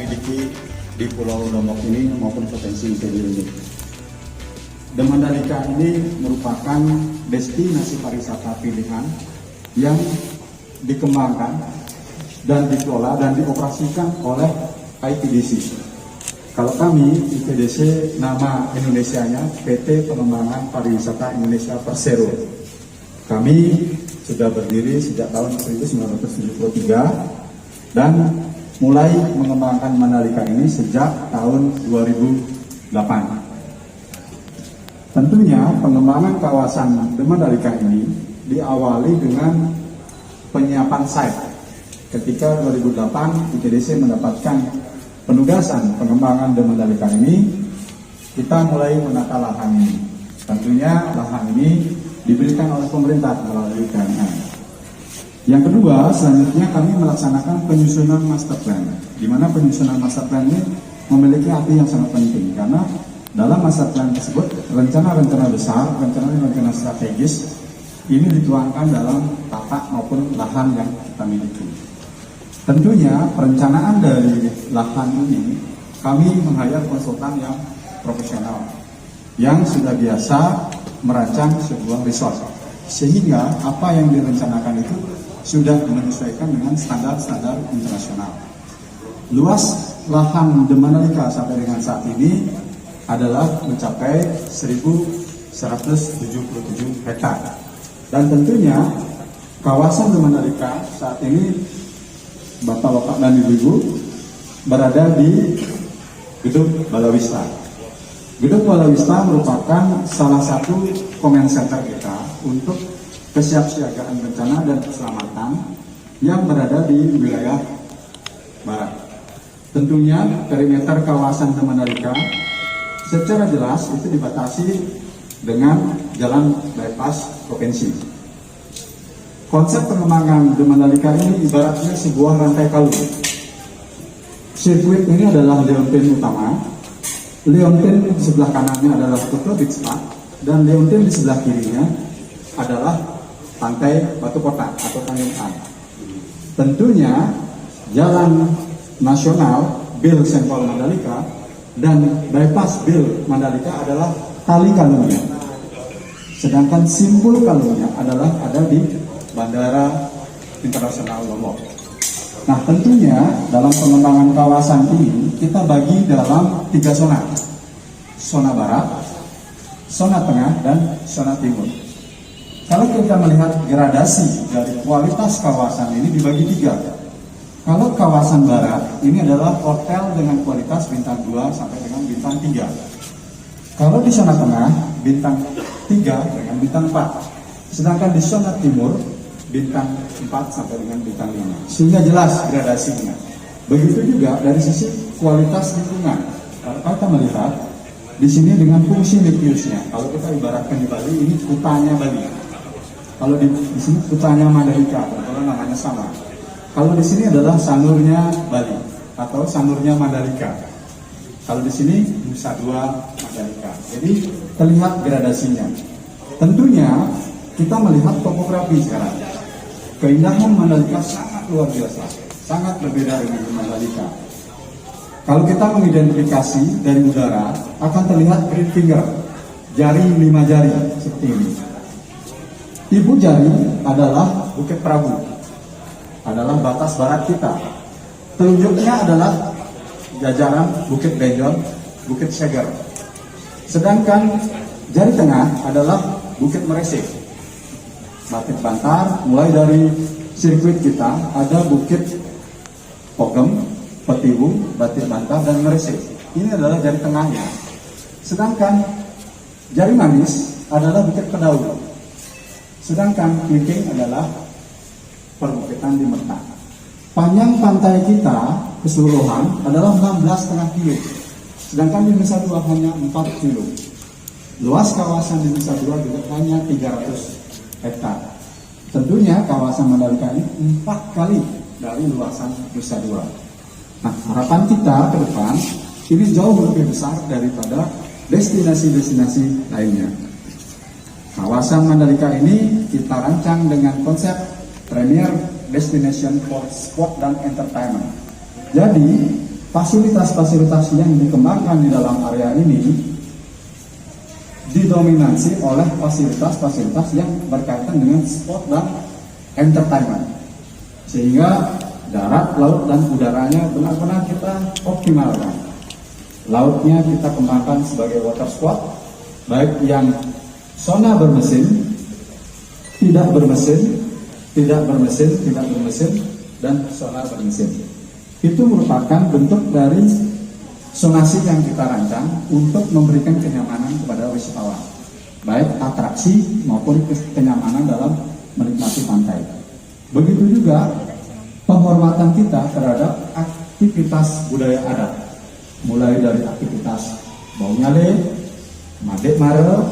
miliki di Pulau Lombok ini maupun potensi interior ini. The Mandalika ini merupakan destinasi pariwisata pilihan yang dikembangkan dan dikelola dan dioperasikan oleh ITDC. Kalau kami ITDC, nama Indonesianya PT Pengembangan Pariwisata Indonesia Persero. Kami sudah berdiri sejak tahun 1973 dan mulai mengembangkan Mandalika ini sejak tahun 2008. Tentunya pengembangan kawasan The Mandalika ini diawali dengan penyiapan site. Ketika 2008 ITDC mendapatkan penugasan pengembangan The Mandalika ini, kita mulai menata lahan ini. Tentunya lahan ini diberikan oleh pemerintah melalui PMN. Yang kedua, selanjutnya kami melaksanakan penyusunan master plan, di mana penyusunan master plan ini memiliki arti yang sangat penting, karena dalam master plan tersebut, rencana-rencana besar, rencana-rencana strategis, ini dituangkan dalam tata maupun lahan yang kita miliki. Tentunya perencanaan dari lahan ini, kami meng-hire konsultan yang profesional, yang sudah biasa merancang sebuah resort, sehingga apa yang direncanakan itu sudah menyesuaikan dengan standar-standar internasional. Luas lahan The Mandalika sampai dengan saat ini adalah mencapai 1.177 hektar. Dan tentunya kawasan The Mandalika saat ini Bapak-bapak dan Ibu-ibu berada di Gedung Balawista. Gedung Balawista merupakan salah satu command center kita untuk kesiapsiagaan bencana dan keselamatan yang berada di wilayah barat. Tentunya perimeter kawasan The Mandalika secara jelas itu dibatasi dengan jalan bypass provinsi. Konsep pengembangan The Mandalika ini ibaratnya sebuah rantai kalung. Sirkuit ini adalah Leontin utama, Leontin di sebelah kanannya adalah Kuto Beach Park, dan Leontin di sebelah kirinya adalah pantai Batu Kota atau Tanjung An. Tentunya jalan nasional Bil Sentol Mandalika dan bypass Bil Mandalika adalah tali kalungnya. Sedangkan simpul kalungnya adalah ada di Bandara Internasional Lombok. Nah, tentunya dalam pengembangan kawasan ini kita bagi dalam 3 zona. Zona barat, zona tengah, dan zona timur. Kalau kita melihat gradasi dari kualitas kawasan ini dibagi 3. Kalau kawasan barat ini adalah hotel dengan kualitas bintang 2 sampai dengan bintang 3. Kalau di zona tengah bintang 3 dengan bintang 4. Sedangkan di zona timur bintang 4 sampai dengan bintang 5. Sehingga jelas gradasinya. Begitu juga dari sisi kualitas lingkungan. Kalau kita melihat di sini dengan fungsi nukleusnya. Kalau kita ibaratkan di Bali ini kutanya Bali. Kalau di sini kutanya Mandalika, kalau namanya sama. Kalau di sini adalah sanurnya Bali atau sanurnya Mandalika. Kalau di sini Nusa Dua Mandalika. Jadi terlihat gradasinya. Tentunya kita melihat topografi sekarang. Keindahan Mandalika sangat luar biasa, sangat berbeda dengan Mandalika. Kalau kita mengidentifikasi dari udara, akan terlihat green finger, jari 5 jari seperti ini. Ibu jari adalah Bukit Prabu, adalah batas barat kita. Telunjuknya adalah jajaran Bukit Benjol, Bukit Seger. Sedangkan jari tengah adalah Bukit Meresik, Batik Bantar. Mulai dari sirkuit kita ada Bukit Pogem, Petiwu, Batik Bantar, dan Meresik. Ini adalah jari tengahnya. Sedangkan jari manis adalah Bukit Pedau. Sedangkan Kwiking adalah perbukitan di Merta. Panjang pantai kita keseluruhan adalah 16,5 kilo. Sedangkan di Nusa Dua hanya 4 kilo. Luas kawasan di Nusa Dua juga hanya 300 hektar. Tentunya kawasan Mandalika ini 4 kali dari luasan Nusa Dua. Nah, harapan kita ke depan ini jauh lebih besar daripada destinasi-destinasi lainnya. Kawasan Mandalika ini kita rancang dengan konsep Premier Destination for Sport dan Entertainment. Jadi, fasilitas-fasilitas yang dikembangkan di dalam area ini didominasi oleh fasilitas-fasilitas yang berkaitan dengan sport dan entertainment, sehingga darat, laut, dan udaranya benar-benar kita optimalkan. Lautnya kita kembangkan sebagai water sport, baik yang zona bermesin, tidak bermesin, dan zona bermesin. Itu merupakan bentuk dari zonasi yang kita rancang untuk memberikan kenyamanan kepada wisatawan, baik atraksi maupun kenyamanan dalam menikmati pantai. Begitu juga penghormatan kita terhadap aktivitas budaya adat, mulai dari aktivitas bau nyale, madek mare,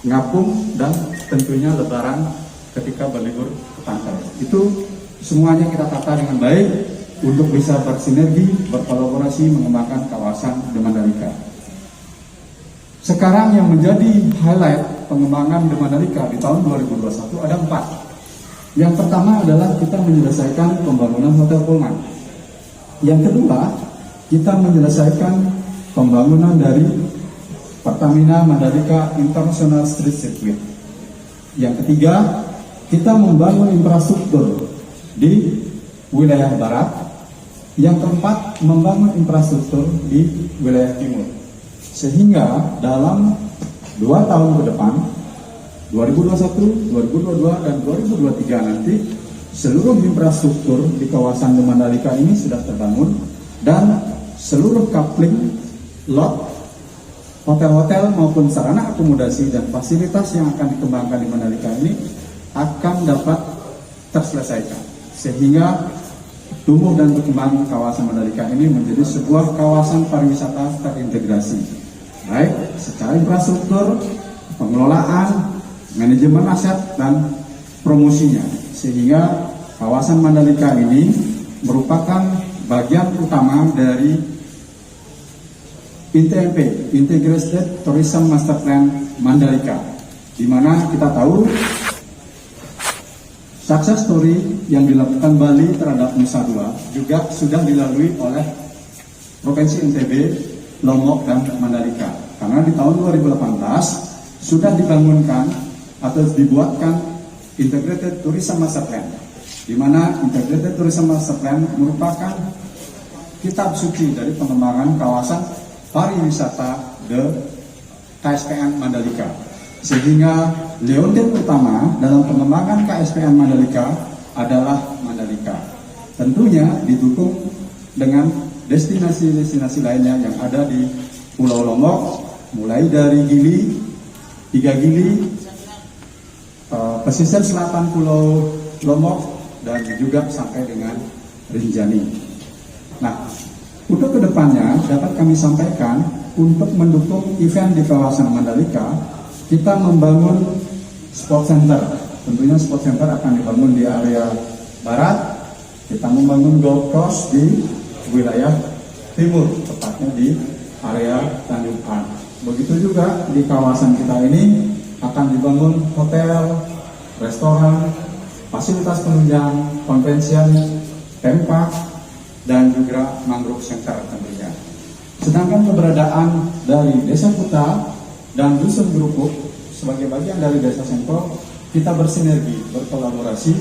ngapung, dan tentunya lebaran ketika berlibur ke pantai. Itu semuanya kita tata dengan baik untuk bisa bersinergi, berkolaborasi mengembangkan kawasan The Mandalika. Sekarang yang menjadi highlight pengembangan The Mandalika di tahun 2021 ada 4. Yang pertama adalah kita menyelesaikan pembangunan Hotel Pullman. Yang kedua, kita menyelesaikan pembangunan dari Pertamina Mandalika International Street Circuit. Yang ketiga, kita membangun infrastruktur di wilayah barat. Yang keempat, membangun infrastruktur di wilayah timur. Sehingga dalam 2 tahun ke depan, 2021, 2022, dan 2023 nanti, seluruh infrastruktur di kawasan The Mandalika ini sudah terbangun, dan seluruh coupling, lot, hotel-hotel maupun sarana akomodasi dan fasilitas yang akan dikembangkan di Mandalika ini akan dapat terselesaikan, sehingga tumbuh dan berkembang kawasan Mandalika ini menjadi sebuah kawasan pariwisata terintegrasi, baik secara infrastruktur, pengelolaan, manajemen aset, dan promosinya, sehingga kawasan Mandalika ini merupakan bagian utama dari ITMP, Integrated Tourism Master Plan Mandalika, di mana kita tahu success story yang dilakukan Bali terhadap Nusa Dua juga sudah dilalui oleh Provinsi NTB, Lombok, dan Mandalika. Karena di tahun 2018 sudah dibangunkan atau dibuatkan Integrated Tourism Master Plan, di mana Integrated Tourism Master Plan merupakan kitab suci dari pengembangan kawasan pariwisata The KSPN Mandalika, sehingga leontin utama dalam pengembangan KSPN Mandalika adalah Mandalika. Tentunya didukung dengan destinasi-destinasi lainnya yang ada di Pulau Lombok, mulai dari Gili, 3 Gili, pesisir selatan Pulau Lombok, dan juga sampai dengan Rinjani. Nah, untuk kedepannya dapat kami sampaikan, untuk mendukung event di kawasan Mandalika, kita membangun sport center. Tentunya sport center akan dibangun di area barat. Kita membangun golf course di wilayah timur, tepatnya di area Tanjung An. Begitu juga di kawasan kita ini akan dibangun hotel, restoran, fasilitas penunjang, convention, theme park, dan juga mangrove center tentunya. Sedangkan keberadaan dari Desa Kuta dan Dusun Gerupuk sebagai bagian dari Desa Sempro, kita bersinergi, berkolaborasi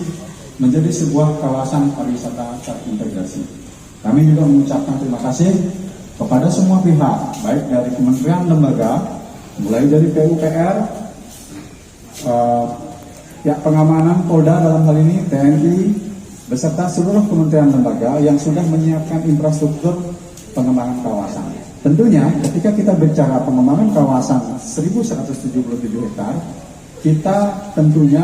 menjadi sebuah kawasan pariwisata terintegrasi. Kami juga mengucapkan terima kasih kepada semua pihak, baik dari kementerian lembaga, mulai dari PUPR, pihak pengamanan Polda dalam hal ini, TNI, beserta seluruh kementerian lembaga yang sudah menyiapkan infrastruktur pengembangan kawasan. Tentunya ketika kita bicara pengembangan kawasan 1177 hektar, kita tentunya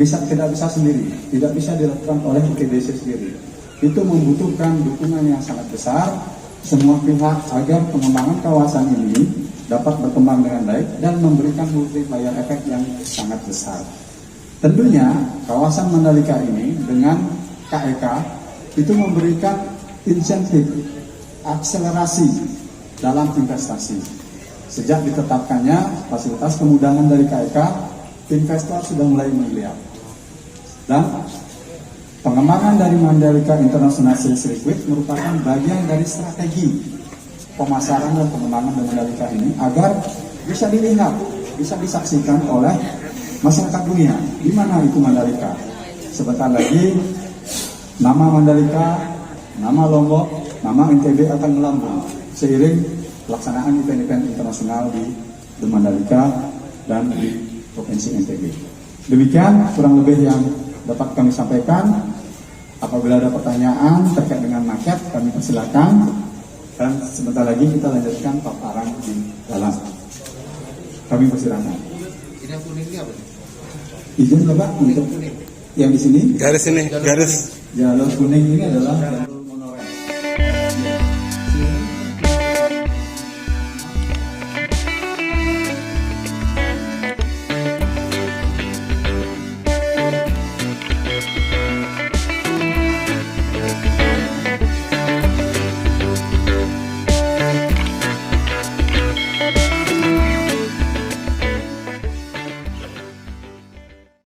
tidak bisa sendiri, tidak bisa dilakukan oleh ITDC sendiri. Itu membutuhkan dukungan yang sangat besar semua pihak agar pengembangan kawasan ini dapat berkembang dengan baik dan memberikan multiplier efek yang sangat besar. Tentunya kawasan Mandalika ini dengan KEK itu memberikan insentif akselerasi dalam investasi. Sejak ditetapkannya fasilitas kemudahan dari KEK, investor sudah mulai melihat. Dan Pengembangan dari Mandalika International Sales Circuit merupakan bagian dari strategi pemasaran dan pengembangan dari Mandalika ini agar bisa dilihat, bisa disaksikan oleh masyarakat dunia. Di mana itu Mandalika? Sebentar lagi nama Mandalika, nama Lombok, nama NTB akan melambung seiring pelaksanaan event-event internasional di Mandalika dan di Provinsi NTB. Demikian kurang lebih yang dapat kami sampaikan. Apabila ada pertanyaan terkait dengan market, kami persilakan. Dan sebentar lagi kita lanjutkan paparan di dalam. Kami persilakan. Ini yang kuning ini apa? Izin Bapak untuk yang di sini. Garis ini, garis. Jalur kuning ini adalah